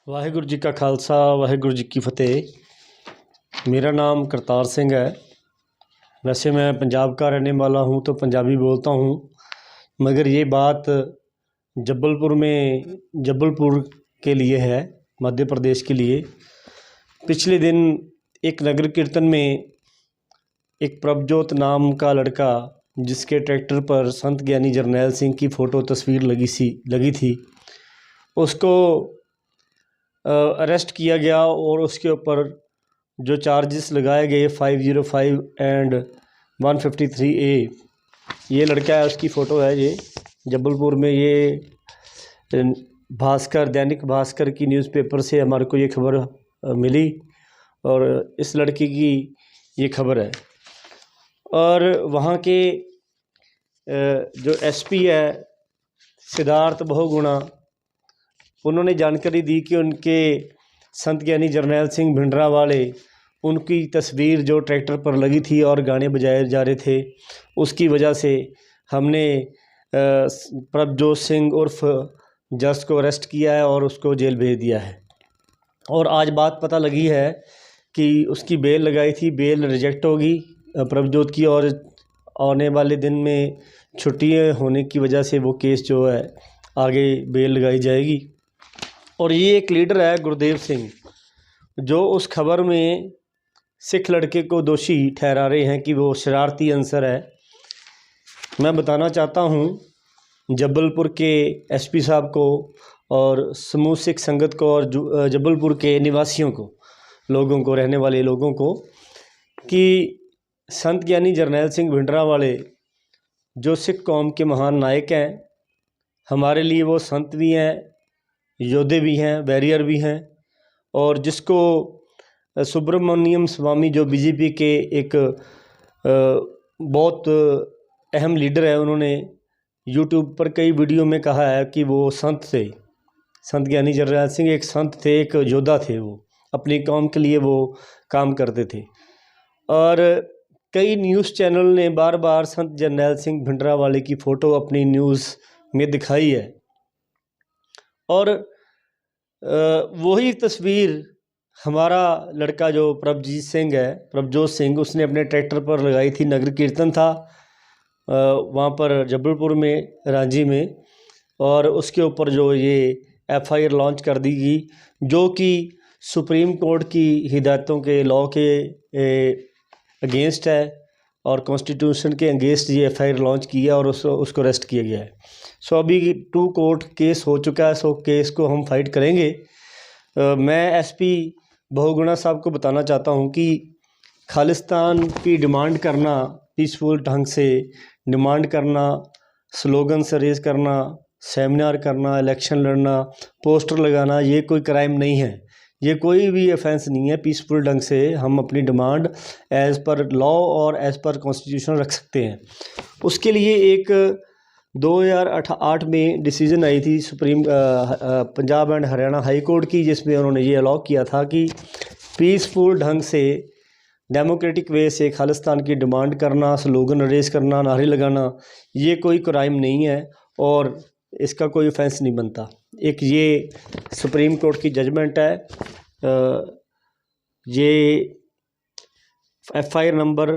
वाहिगुरू जी का खालसा वाहिगुरू जी की फ़तेह। मेरा नाम करतार सिंह है। वैसे मैं पंजाब का रहने वाला हूँ तो पंजाबी बोलता हूँ, मगर ये बात जबलपुर के लिए है, मध्य प्रदेश के लिए। पिछले दिन एक नगर कीर्तन में एक प्रभजोत नाम का लड़का, जिसके ट्रैक्टर पर संत ज्ञानी जरनैल सिंह की फ़ोटो तस्वीर लगी थी, उसको अरेस्ट किया गया और उसके ऊपर जो चार्जेस लगाए गए 505 एंड 153A, ये लड़का है, उसकी फ़ोटो है। ये जबलपुर में, ये दैनिक भास्कर की न्यूज़पेपर से हमारे को ये खबर मिली और इस लड़के की ये खबर है। और वहाँ के जो एसपी है सिद्धार्थ बहुगुणा, उन्होंने जानकारी दी कि उनके संत ज्ञानी जरनैल सिंह भिंडरावाले, उनकी तस्वीर जो ट्रैक्टर पर लगी थी और गाने बजाए जा रहे थे, उसकी वजह से हमने प्रभजोत सिंह उर्फ जस को अरेस्ट किया है और उसको जेल भेज दिया है। और आज बात पता लगी है कि उसकी बेल लगाई थी, बेल रिजेक्ट होगी प्रभजोत की, और आने वाले दिन में छुट्टियां होने की वजह से वो केस जो है आगे बेल लगाई जाएगी। और ये एक लीडर है गुरदेव सिंह, जो उस खबर में सिख लड़के को दोषी ठहरा रहे हैं कि वो शरारती अंसर है। मैं बताना चाहता हूँ जबलपुर के एसपी साहब को और समूह सिख संगत को और जबलपुर के निवासियों को, लोगों को, रहने वाले लोगों को, कि संत ज्ञानी जरनैल सिंह भिंडरावाले जो सिख कौम के महान नायक हैं, हमारे लिए वो संत भी हैं, योद्धे भी हैं, बैरियर भी हैं। और जिसको सुब्रमण्यम स्वामी, जो बीजेपी के एक बहुत अहम लीडर है, उन्होंने यूट्यूब पर कई वीडियो में कहा है कि वो संत थे। संत ज्ञानी जरनैल सिंह एक संत थे, एक योद्धा थे, वो अपनी कौम के लिए वो काम करते थे। और कई न्यूज़ चैनल ने बार बार संत जरनैल सिंह भिंडरावाले की फ़ोटो अपनी न्यूज़ में दिखाई है। और वही तस्वीर हमारा लड़का जो प्रभजोत सिंह, उसने अपने ट्रैक्टर पर लगाई थी। नगर कीर्तन था वहाँ पर जबलपुर में, रांची में, और उसके ऊपर जो ये एफआईआर लॉन्च कर दी गई, जो कि सुप्रीम कोर्ट की हिदायतों के, लॉ के अगेंस्ट है और कॉन्स्टिट्यूशन के अगेंस्ट ये एफआईआर लॉन्च किया और उसको अरेस्ट किया गया है। सो अभी 2 कोर्ट केस हो चुका है। सो केस को हम फाइट करेंगे। मैं एसपी बहुगुणा साहब को बताना चाहता हूं कि खालिस्तान की डिमांड करना, पीसफुल ढंग से डिमांड करना, स्लोगन से रेज करना, सेमिनार करना, इलेक्शन लड़ना, पोस्टर लगाना, ये कोई क्राइम नहीं है, ये कोई भी ऑफेंस नहीं है। पीसफुल ढंग से हम अपनी डिमांड एज़ पर लॉ और एज़ पर कॉन्स्टिट्यूशन रख सकते हैं। उसके लिए एक 2008 में डिसीज़न आई थी Punjab and Haryana high court की, जिसमें उन्होंने ये अलाउ किया था कि पीसफुल ढंग से, डेमोक्रेटिक वे से खालिस्तान की डिमांड करना, स्लोगन रेज करना, नारे लगाना, ये कोई क्राइम नहीं है और इसका कोई ऑफेंस नहीं बनता। एक ये सुप्रीम कोर्ट की जजमेंट है। ये एफआईआर नंबर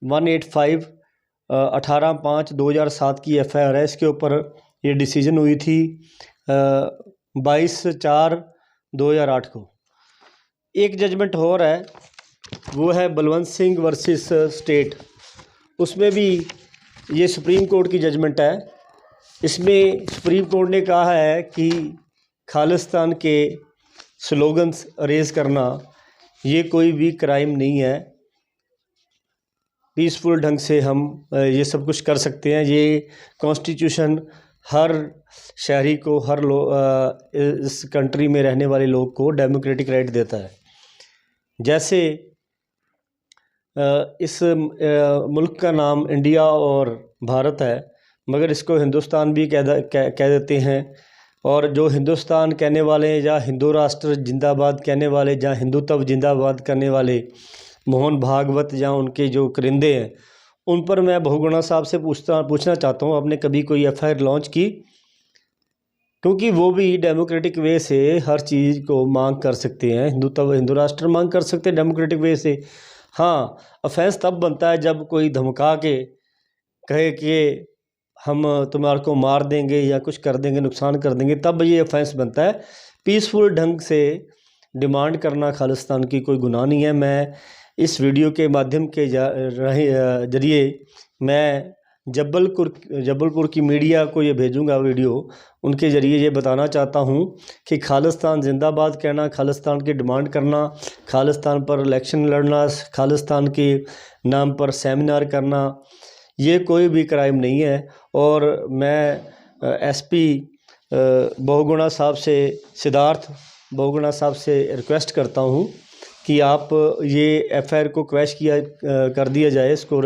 185 18/5/2007 की एफआईआर है। इसके ऊपर ये डिसीजन हुई थी 22/4/2008 को। एक जजमेंट और है, वो है बलवंत सिंह वर्सेस स्टेट। उसमें भी ये सुप्रीम कोर्ट की जजमेंट है। इसमें सुप्रीम कोर्ट ने कहा है कि खालिस्तान के स्लोगन्स रेज करना ये कोई भी क्राइम नहीं है। पीसफुल ढंग से हम ये सब कुछ कर सकते हैं। ये कॉन्स्टिट्यूशन हर शहरी को, इस कंट्री में रहने वाले लोग को डेमोक्रेटिक राइट देता है। जैसे इस मुल्क का नाम इंडिया और भारत है, मगर इसको हिंदुस्तान भी कह देते हैं। और जो हिंदुस्तान कहने वाले, या हिंदू राष्ट्र जिंदाबाद कहने वाले, या हिंदुत्व जिंदाबाद करने वाले मोहन भागवत या उनके जो करिंदे हैं, उन पर मैं बहुगुणा साहब से पूछना चाहता हूँ, आपने कभी कोई एफआईआर लॉन्च की? क्योंकि वो भी डेमोक्रेटिक वे से हर चीज़ को मांग कर सकते हैं। हिंदू राष्ट्र मांग कर सकते हैं डेमोक्रेटिक वे से। हाँ, ऑफेंस तब बनता है जब कोई धमका के कहे कि हम तुम्हारे को मार देंगे या कुछ कर देंगे, नुकसान कर देंगे, तब ये ऑफेंस बनता है। पीसफुल ढंग से डिमांड करना खालिस्तान की कोई गुनाह नहीं है। मैं इस वीडियो के माध्यम के जरिए मैं जबलपुर की मीडिया को ये भेजूंगा वीडियो, उनके ज़रिए ये बताना चाहता हूँ कि खालिस्तान जिंदाबाद कहना, खालिस्तान की डिमांड करना, खालिस्तान पर इलेक्शन लड़ना, खालिस्तान के नाम पर सेमिनार करना, ये कोई भी क्राइम नहीं है। और मैं एसपी बहुगुणा साहब से, सिद्धार्थ बहुगुणा साहब से रिक्वेस्ट करता हूँ कि आप ये एफआईआर को क्वैश कर दिया जाए, इसको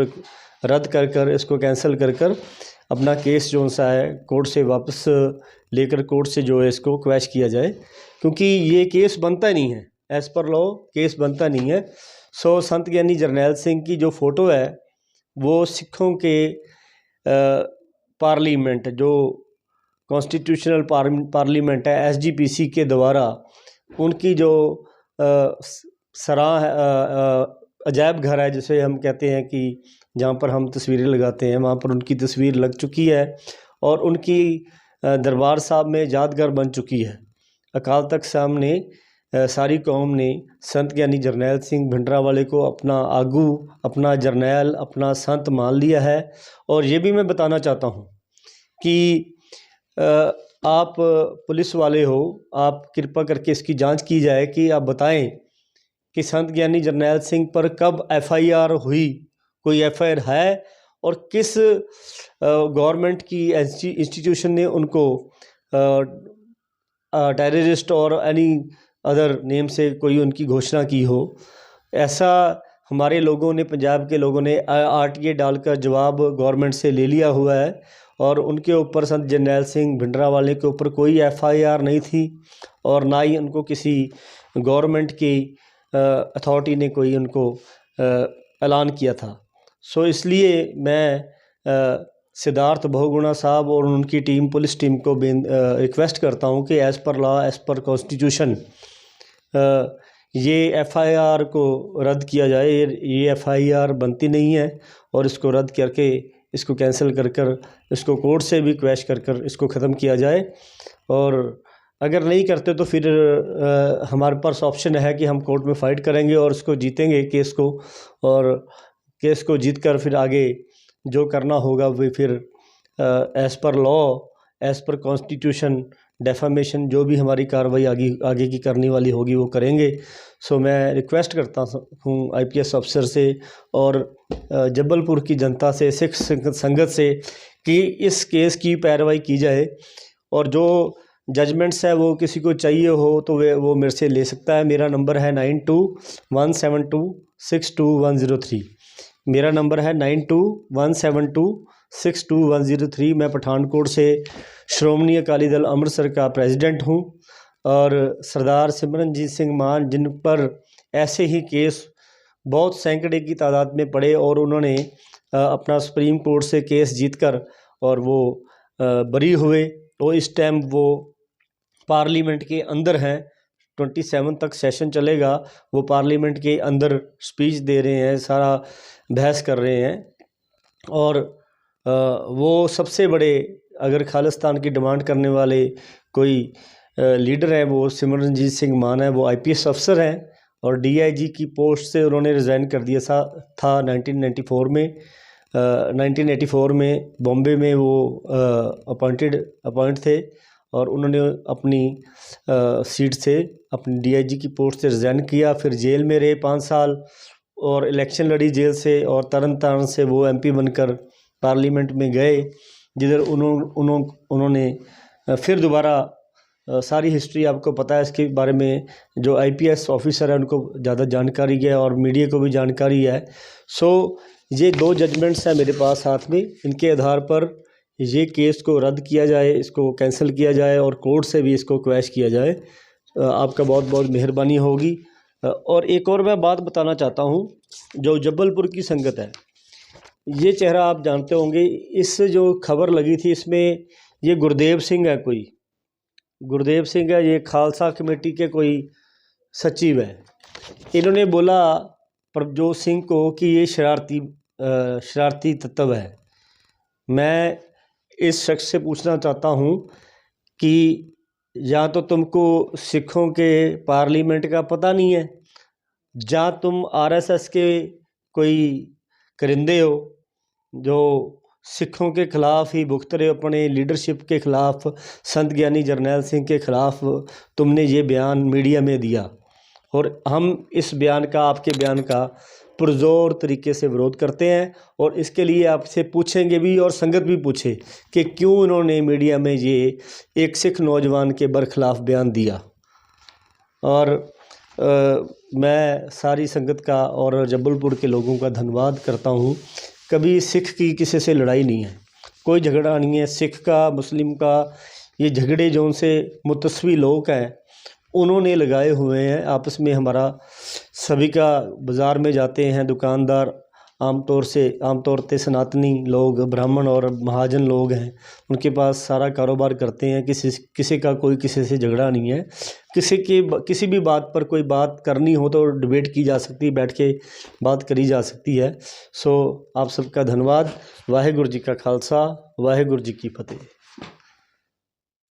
रद्द कर इसको कैंसिल कर अपना केस जो सा है कोर्ट से वापस लेकर कोर्ट से जो है इसको क्वैश किया जाए, क्योंकि ये केस बनता नहीं है, एज़ पर लॉ केस बनता नहीं है। सो संत ज्ञानी जरनैल सिंह की जो फ़ोटो है वो सिखों के पार्लियामेंट, जो कॉन्स्टिट्यूशनल पार्लियामेंट है एसजीपीसी के द्वारा, उनकी जो अजायब घर है जिसे हम कहते हैं कि जहाँ पर हम तस्वीरें लगाते हैं, वहाँ पर उनकी तस्वीर लग चुकी है और उनकी दरबार साहब में यादगार बन चुकी है। अकाल तख्त सामने सारी कौम ने संत ज्ञानी जरनैल सिंह भिंडरावाले को अपना आगू, अपना जरनैल, अपना संत मान लिया है। और ये भी मैं बताना चाहता हूँ कि आप पुलिस वाले हो, आप कृपा करके इसकी जांच की जाए कि आप बताएं कि संत ज्ञानी जरनैल सिंह पर कब एफआईआर हुई, कोई एफआईआर है, और किस गवर्नमेंट की इंस्टीट्यूशन ने उनको टेररिस्ट और एनी अदर नेम से कोई उनकी घोषणा की हो। ऐसा हमारे लोगों ने, पंजाब के लोगों ने आरटीए डालकर जवाब गवर्नमेंट से ले लिया हुआ है और उनके ऊपर, संत जरनैल सिंह भिंडरावाले के ऊपर कोई एफआईआर नहीं थी और ना ही उनको किसी गवर्नमेंट की अथॉरिटी ने कोई उनको ऐलान किया था। सो इसलिए मैं सिद्धार्थ बहुगुणा साहब और उनकी टीम, पुलिस टीम को रिक्वेस्ट करता हूं कि as per law, as per constitution ये एफआईआर को रद्द किया जाए। ये एफआईआर बनती नहीं है और इसको रद्द करके, इसको कैंसिल कर इसको कोर्ट से भी क्वैश कर इसको ख़त्म किया जाए। और अगर नहीं करते तो फिर हमारे पास ऑप्शन है कि हम कोर्ट में फ़ाइट करेंगे और इसको जीतेंगे केस को, और केस को जीत कर फिर आगे जो करना होगा वो फिर as per law, as per constitution, defamation, जो भी हमारी कार्रवाई आगे की करने वाली होगी वो करेंगे। सो मैं रिक्वेस्ट करता हूँ आईपीएस अफसर से और जबलपुर की जनता से, सिख संगत से, कि इस केस की पैरवाई की जाए और जो जजमेंट्स है वो किसी को चाहिए हो तो वो मेरे से ले सकता है। मेरा नंबर है 9217262103। मेरा नंबर है 9217262103। मैं पठानकोट से श्रोमणी अकाली दल अमृतसर का प्रेसिडेंट हूँ और सरदार सिमरनजीत सिंह मान, जिन पर ऐसे ही केस बहुत सैकड़े की तादाद में पड़े और उन्होंने अपना सुप्रीम कोर्ट से केस जीतकर और वो बरी हुए, तो इस टाइम वो पार्लियामेंट के अंदर हैं। 27 तक सेशन चलेगा, वो पार्लियामेंट के अंदर स्पीच दे रहे हैं, सारा बहस कर रहे हैं। और वो सबसे बड़े, अगर खालिस्तान की डिमांड करने वाले कोई लीडर है वो सिमरनजीत सिंह मान है। वो आईपीएस अफसर हैं और डीआईजी की पोस्ट से उन्होंने रिज़ाइन कर दिया था 1994 में। 1984 में बॉम्बे में वो अपॉइंट थे और उन्होंने अपनी सीट से, अपनी डीआईजी की पोस्ट से रिज़ाइन किया। फिर जेल में रहे 5 साल और इलेक्शन लड़ी जेल से, और तरन तारण से वो एमपी बनकर पार्लियामेंट में गए, जिधर उन्होंने फिर दोबारा, सारी हिस्ट्री आपको पता है इसके बारे में। जो आईपीएस ऑफिसर है उनको ज़्यादा जानकारी है और मीडिया को भी जानकारी है। सो ये 2 जजमेंट्स हैं मेरे पास हाथ में, इनके आधार पर ये केस को रद्द किया जाए, इसको कैंसिल किया जाए और कोर्ट से भी इसको क्वैश किया जाए। आपका बहुत बहुत मेहरबानी होगी। और एक और मैं बात बताना चाहता हूँ, जो जबलपुर की संगत है, ये चेहरा आप जानते होंगे। इस जो खबर लगी थी इसमें ये गुरदेव सिंह है कोई, गुरदेव सिंह है, ये खालसा कमेटी के कोई सचिव है। इन्होंने बोला प्रभजोत सिंह को कि ये शरारती तत्व है। मैं इस शख्स से पूछना चाहता हूँ कि या तो तुमको सिखों के पार्लियामेंट का पता नहीं है, या तुम आरएसएस के कोई करिंदे हो जो सिखों के ख़िलाफ़ ही भुगत रहे हो, अपने लीडरशिप के ख़िलाफ़, संत ज्ञानी जरनैल सिंह के ख़िलाफ़ तुमने ये बयान मीडिया में दिया। और हम इस बयान का, आपके बयान का पुरज़ोर तरीके से विरोध करते हैं और इसके लिए आपसे पूछेंगे भी और संगत भी पूछे कि क्यों उन्होंने मीडिया में ये एक सिख नौजवान के बरखिलाफ़ बयान दिया। और मैं सारी संगत का और जबलपुर के लोगों का धन्यवाद करता हूँ। कभी सिख की किसी से लड़ाई नहीं है, कोई झगड़ा नहीं है सिख का मुस्लिम का। ये झगड़े जो उनसे मुतस्वी लोग हैं उन्होंने लगाए हुए हैं आपस में। हमारा सभी का बाज़ार में जाते हैं दुकानदार, आमतौर पे सनातनी लोग, ब्राह्मण और महाजन लोग हैं, उनके पास सारा कारोबार करते हैं। किसी का कोई किसी से झगड़ा नहीं है। किसी भी बात पर कोई बात करनी हो तो डिबेट की जा सकती है, बैठ के बात करी जा सकती है। सो आप सबका धन्यवाद। वाहेगुरु जी का खालसा, वाहेगुरु जी की फतेह।